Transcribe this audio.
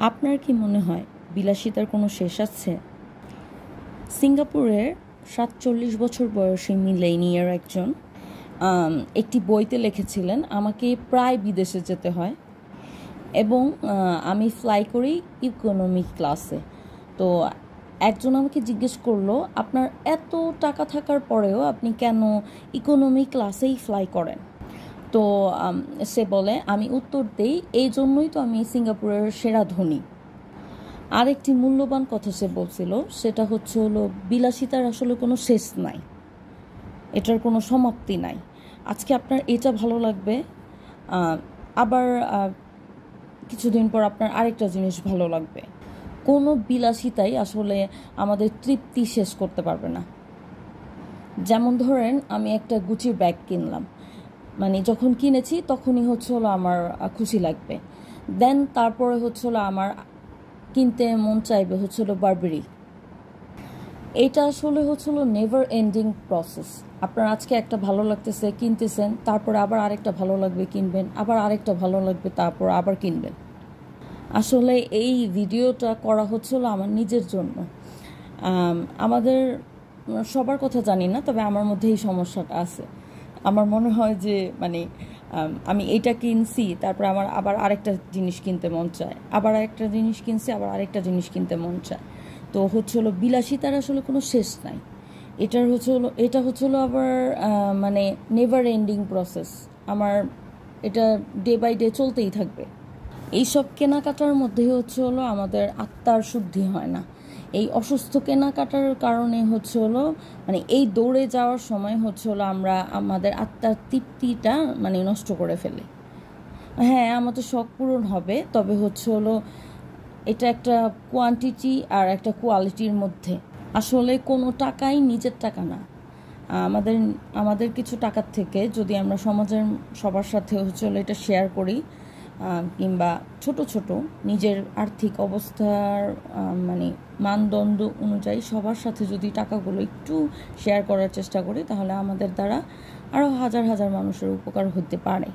আপনার কি মনে হয় বিলাসিতার কোনো শেষ আছে? সিঙ্গাপুরের ৪৭ বছর বয়সী মিলেনিয়ার একজন একটি বইতে লিখেছিলেন, আমাকে প্রায় বিদেশে যেতে হয় এবং আমি ফ্লাই করি ইকোনমিক ক্লাসে। তো একজন আমাকে জিজ্ঞেস করলো, আপনার এত টাকা থাকার পরেও আপনি কেন ইকোনমি ক্লাসেই ফ্লাই করেন? তো সে বলে, আমি উত্তর দেই, এই জন্যই তো আমি সিঙ্গাপুরের সেরা ধনী। আরেকটি মূল্যবান কথা সে বলছিল, সেটা হলো বিলাসিতার আসলে কোনো শেষ নাই, এটার কোনো সমাপ্তি নাই। আজকে আপনার এটা ভালো লাগবে, আবার কিছুদিন পর আপনার আরেকটা জিনিস ভালো লাগবে। কোনো বিলাসিতাই আসলে আমাদের তৃপ্তি শেষ করতে পারবে না। যেমন ধরেন, আমি একটা গুচির ব্যাগ কিনলাম, মানে যখন কিনেছি তখনই হলো আমার খুশি লাগবে, দেন তারপরে হলো আমার কিনতে মন চাইবে হলো বারবেরি। এটা আসলে হলো নেভার এন্ডিং প্রসেস। আপনার আজকে একটা ভালো লাগতেছে, কিনতেছেন, তারপরে আবার আরেকটা ভালো লাগবে, কিনবেন, আবার আরেকটা ভালো লাগবে, তারপর আবার কিনবেন। আসলে এই ভিডিওটা করা হলো আমার নিজের জন্য। আমাদের সবার কথা জানি না, তবে আমার মধ্যে এই সমস্যাটা আছে। আমার মনে হয় যে আমি এইটা কিনছি, তারপরে আমার আবার আরেকটা জিনিস কিনতে মন চায়, আবার আরেকটা জিনিস কিনছি, আবার আরেকটা জিনিস কিনতে মন চায়। তো হলো বিলাসিতার আসলে কোনো শেষ নাই। এটা হলো আবার নেভার এন্ডিং প্রসেস। আমার এটা ডে বাই ডে চলতেই থাকবে। এইসব কেনাকাটার মধ্যে হলো আমাদের আত্মার শুদ্ধি হয় না। এই অসুস্থ কেনাকাটার কারণে হলো এই দৌড়ে যাওয়ার সময় হলো আমরা আমাদের আত্মার তৃপ্তিটা নষ্ট করে ফেলি। হ্যাঁ, আমাদের শখ পূরণ হবে, তবে হলো এটা একটা কোয়ান্টিটি আর একটা কোয়ালিটির মধ্যে। আসলে কোনো টাকাই নিজের টাকা না। আমাদের কিছু টাকার থেকে যদি আমরা সমাজের সবার সাথে হলো এটা শেয়ার করি, কিংবা ছোট ছোট নিজের আর্থিক অবস্থার মানদণ্ড অনুযায়ী সবার সাথে যদি টাকাগুলো একটু শেয়ার করার চেষ্টা করি, তাহলে আমাদের দ্বারা আরও হাজার হাজার মানুষের উপকার হতে পারে।